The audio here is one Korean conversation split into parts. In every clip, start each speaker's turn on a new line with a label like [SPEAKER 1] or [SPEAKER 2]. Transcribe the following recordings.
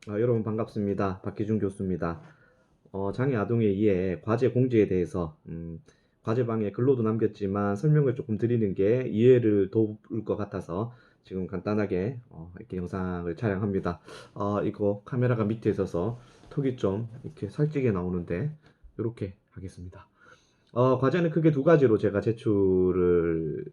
[SPEAKER 1] 여러분 반갑습니다. 박기준 교수입니다. 장애 아동의 이해 과제 공지에 대해서 과제방에 글로도 남겼지만 설명을 조금 드리는 게 이해를 도울 것 같아서 지금 간단하게 이렇게 영상을 촬영합니다. 이거 카메라가 밑에 있어서 턱이 좀 이렇게 살찌게 나오는데 이렇게 하겠습니다. 과제는 크게 두 가지로 제가 제출을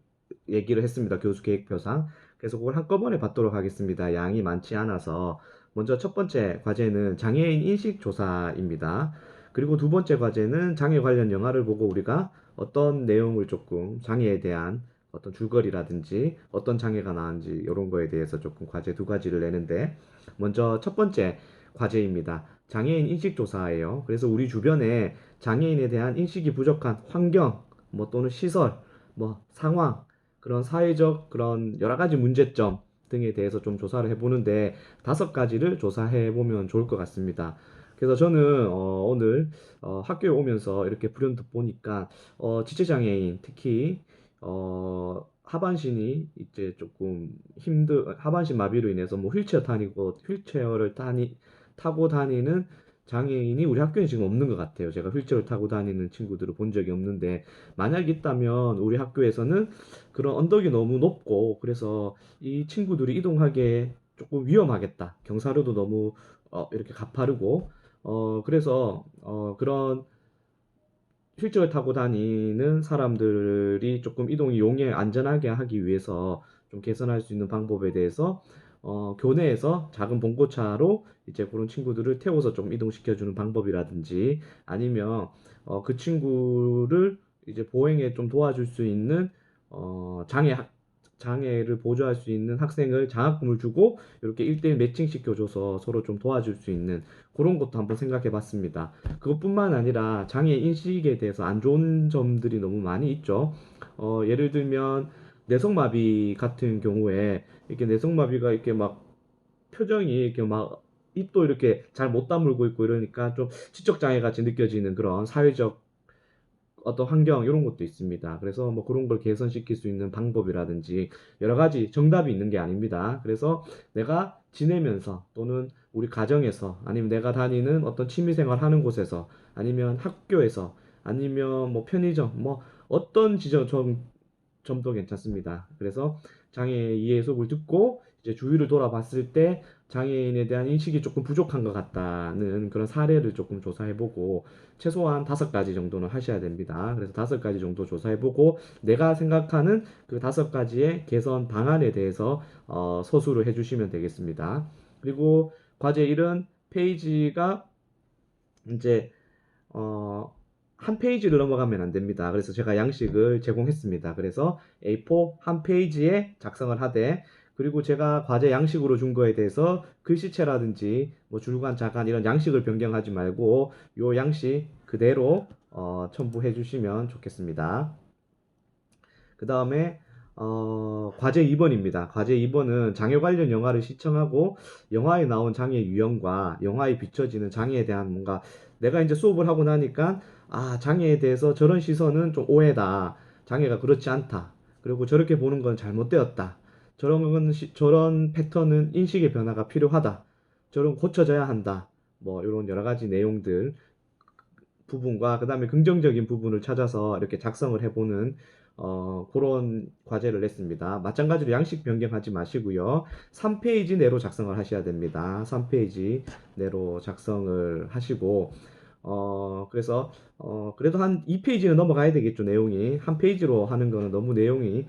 [SPEAKER 1] 얘기를 했습니다. 교수 계획표상. 그래서 그걸 한꺼번에 받도록 하겠습니다. 양이 많지 않아서. 먼저 첫 번째 과제는 장애인 인식 조사입니다. 그리고 두 번째 과제는 장애 관련 영화를 보고 우리가 어떤 내용을 조금 장애에 대한 어떤 줄거리라든지 어떤 장애가 나은지 이런 거에 대해서 조금 과제 두 가지를 내는데 먼저 첫 번째 과제입니다. 장애인 인식 조사예요. 그래서 우리 주변에 장애인에 대한 인식이 부족한 환경, 뭐 또는 시설, 뭐 상황, 그런 사회적 그런 여러 가지 문제점 등에 대해서 좀 조사를 해보는데 다섯 가지를 조사해 보면 좋을 것 같습니다. 그래서 저는 오늘 학교에 오면서 이렇게 불현듯 보니까 지체장애인 특히 하반신이 이제 조금 하반신 마비로 인해서 뭐 휠체어를 타고 다니는 장애인이 우리 학교에 지금 없는 것 같아요. 제가 휠체어를 타고 다니는 친구들을 본 적이 없는데, 만약 있다면 우리 학교에서는 그런 언덕이 너무 높고, 그래서 이 친구들이 이동하기에 조금 위험하겠다. 경사로도 너무 이렇게 가파르고, 그래서 그런 휠체어 타고 다니는 사람들이 조금 이동이 안전하게 하기 위해서 좀 개선할 수 있는 방법에 대해서 교내에서 작은 봉고차로 이제 그런 친구들을 태워서 좀 이동시켜주는 방법이라든지 아니면 그 친구를 이제 보행에 좀 도와줄 수 있는 장애를 보조할 수 있는 학생을 장학금을 주고 이렇게 1대1 매칭 시켜줘서 서로 좀 도와줄 수 있는 그런 것도 한번 생각해 봤습니다. 그것뿐만 아니라 장애 인식에 대해서 안 좋은 점들이 너무 많이 있죠. 예를 들면 내성마비 같은 경우에 이렇게 내성마비가 이렇게 막 표정이 이렇게 막 입도 이렇게 잘 못 다물고 있고 이러니까 좀 지적장애 같이 느껴지는 그런 사회적 어떤 환경 이런 것도 있습니다. 그래서 뭐 그런 걸 개선시킬 수 있는 방법이라든지 여러 가지 정답이 있는 게 아닙니다. 그래서 내가 지내면서 또는 우리 가정에서 아니면 내가 다니는 어떤 취미생활 하는 곳에서 아니면 학교에서 아니면 뭐 편의점 뭐 어떤 점도 괜찮습니다. 그래서 장애의 이해 수업을 듣고 이제 주위를 돌아봤을 때 장애인에 대한 인식이 조금 부족한 것 같다는 그런 사례를 조금 조사해보고 최소한 다섯 가지 정도는 하셔야 됩니다. 그래서 다섯 가지 정도 조사해보고 내가 생각하는 그 다섯 가지의 개선 방안에 대해서 서술을 해주시면 되겠습니다. 그리고 과제 1은 페이지가 이제 어, 한 페이지를 넘어가면 안 됩니다. 그래서 제가 양식을 제공했습니다. 그래서 A4 한 페이지에 작성을 하되, 그리고 제가 과제 양식으로 준 거에 대해서 글씨체라든지 뭐 줄간, 자간 이런 양식을 변경하지 말고 요 양식 그대로 첨부해 주시면 좋겠습니다. 그 다음에 과제 2번입니다. 과제 2번은 장애 관련 영화를 시청하고 영화에 나온 장애 유형과 영화에 비춰지는 장애에 대한 뭔가 내가 이제 수업을 하고 나니까 장애에 대해서 저런 시선은 좀 오해다. 장애가 그렇지 않다. 그리고 저렇게 보는 건 잘못되었다. 저런 패턴은 인식의 변화가 필요하다. 저런 고쳐져야 한다. 뭐 이런 여러 가지 내용들 부분과 그 다음에 긍정적인 부분을 찾아서 이렇게 작성을 해보는 그런 과제를 냈습니다. 마찬가지로 양식 변경하지 마시고요. 3페이지 내로 작성을 하셔야 됩니다. 3페이지 내로 작성을 하시고 그래서 그래도 한 2페이지는 넘어가야 되겠죠, 내용이. 한 페이지로 하는 거는 너무 내용이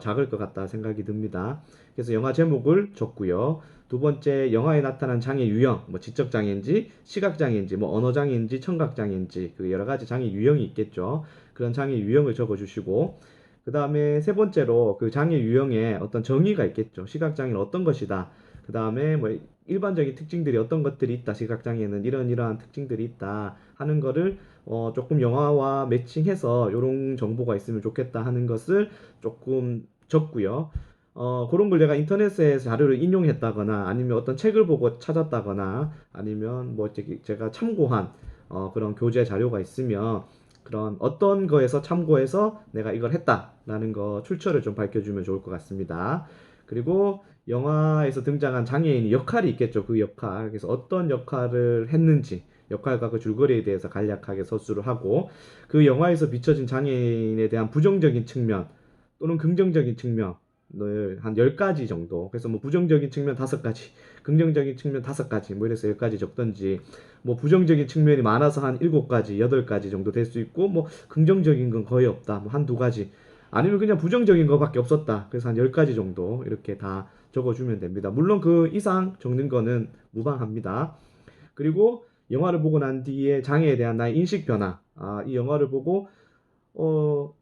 [SPEAKER 1] 작을 것 같다 생각이 듭니다. 그래서 영화 제목을 적고요. 두 번째, 영화에 나타난 장애 유형, 뭐 지적 장애인지, 시각 장애인지, 뭐 언어 장애인지, 청각 장애인지, 그 여러 가지 장애 유형이 있겠죠. 그런 장애 유형을 적어 주시고, 그 다음에 세 번째로 그 장애 유형에 어떤 정의가 있겠죠. 시각 장애는 어떤 것이다. 그 다음에 뭐 일반적인 특징들이 어떤 것들이 있다. 시각 장애는 이러한 특징들이 있다 하는 거를 조금 영화와 매칭해서 이런 정보가 있으면 좋겠다 하는 것을 조금 적고요. 그런 걸 내가 인터넷에 자료를 인용했다거나 아니면 어떤 책을 보고 찾았다거나 아니면 뭐 제가 참고한 그런 교재 자료가 있으면 그런 어떤 거에서 참고해서 내가 이걸 했다라는 거 출처를 좀 밝혀주면 좋을 것 같습니다. 그리고 영화에서 등장한 장애인이 역할이 있겠죠. 그 역할. 그래서 어떤 역할을 했는지, 역할과 그 줄거리에 대해서 간략하게 서술을 하고, 그 영화에서 비춰진 장애인에 대한 부정적인 측면 또는 긍정적인 측면을 한 10가지 정도. 그래서 뭐 부정적인 측면 5가지, 긍정적인 측면 5가지, 뭐 이래서 10가지 적던지, 뭐 부정적인 측면이 많아서 한 7가지, 8가지 정도 될 수 있고, 뭐 긍정적인 건 거의 없다. 뭐 한두 가지. 아니면 그냥 부정적인 거밖에 없었다. 그래서 한 10가지 정도 이렇게 다 적어주면 됩니다. 물론 그 이상 적는 거는 무방합니다. 그리고 영화를 보고 난 뒤에 장애에 대한 나의 인식 변화. 아, 이 영화를 보고, 어,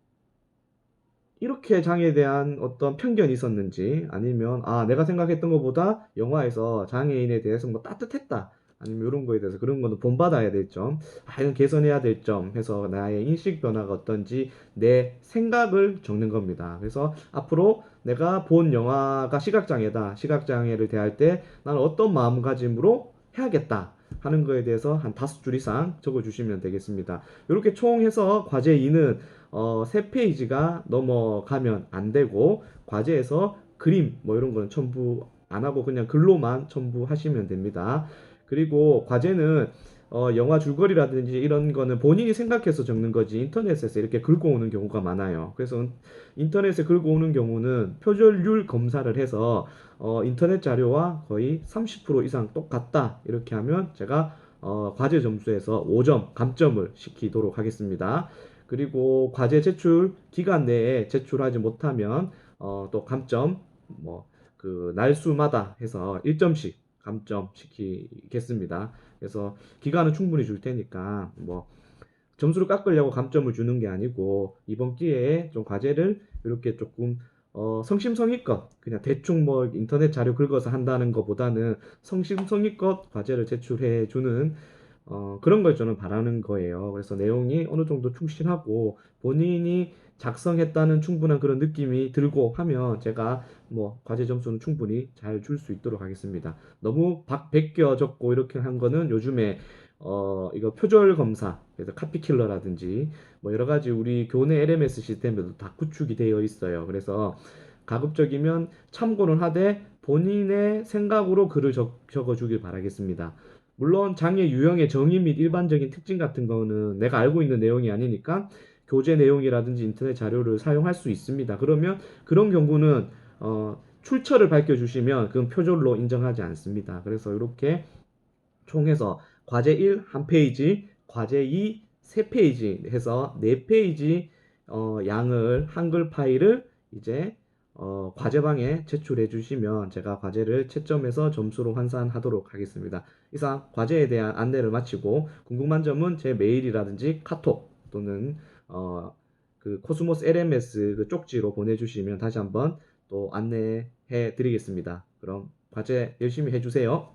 [SPEAKER 1] 이렇게 장애에 대한 어떤 편견이 있었는지, 아니면, 아, 내가 생각했던 것보다 영화에서 장애인에 대해서 뭐 따뜻했다. 아니면 이런 거에 대해서 그런 거는 본받아야 될 점, 아, 이건 개선해야 될 점 해서 나의 인식 변화가 어떤지 내 생각을 적는 겁니다. 그래서 앞으로 내가 본 영화가 시각장애다. 시각장애를 대할 때 나는 어떤 마음가짐으로 해야겠다. 하는 거에 대해서 한 5줄 이상 적어주시면 되겠습니다. 이렇게 총 해서 과제 2는 3페이지가 넘어가면 안 되고, 과제에서 그림 뭐 이런 거는 첨부 안 하고 그냥 글로만 첨부하시면 됩니다. 그리고 과제는 영화 줄거리라든지 이런 거는 본인이 생각해서 적는 거지 인터넷에서 이렇게 긁어 오는 경우가 많아요. 그래서 인터넷에 긁어 오는 경우는 표절률 검사를 해서 인터넷 자료와 거의 30% 이상 똑같다 이렇게 하면 제가 과제 점수에서 5점 감점을 시키도록 하겠습니다. 그리고 과제 제출 기간 내에 제출하지 못하면 또 감점 뭐 그 날수마다 해서 1점씩 감점 시키겠습니다. 그래서 기간은 충분히 줄 테니까 뭐 점수를 깎으려고 감점을 주는 게 아니고 이번 기회에 좀 과제를 이렇게 조금 성심성의껏 그냥 대충 뭐 인터넷 자료 긁어서 한다는 것보다는 성심성의껏 과제를 제출해 주는 그런 걸 저는 바라는 거예요. 그래서 내용이 어느 정도 충실하고 본인이 작성했다는 충분한 그런 느낌이 들고 하면 제가 뭐 과제 점수는 충분히 잘 줄 수 있도록 하겠습니다. 너무 베껴 적고 이렇게 한 거는 요즘에 이거 표절 검사, 그래서 카피킬러라든지 뭐 여러 가지 우리 교내 LMS 시스템에도 다 구축이 되어 있어요. 그래서 가급적이면 참고는 하되 본인의 생각으로 글을 적어주길 바라겠습니다. 물론 장애 유형의 정의 및 일반적인 특징 같은 거는 내가 알고 있는 내용이 아니니까 교재 내용이라든지 인터넷 자료를 사용할 수 있습니다. 그러면 그런 경우는 출처를 밝혀주시면 그건 표절로 인정하지 않습니다. 그래서 이렇게 총해서 과제 1 1페이지, 과제 2 3페이지 해서 4페이지 양을 한글 파일을 이제 과제방에 제출해 주시면 제가 과제를 채점해서 점수로 환산하도록 하겠습니다. 이상 과제에 대한 안내를 마치고 궁금한 점은 제 메일이라든지 카톡 또는 그 코스모스 LMS 그 쪽지로 보내주시면 다시 한번 또 안내해 드리겠습니다. 그럼 과제 열심히 해주세요.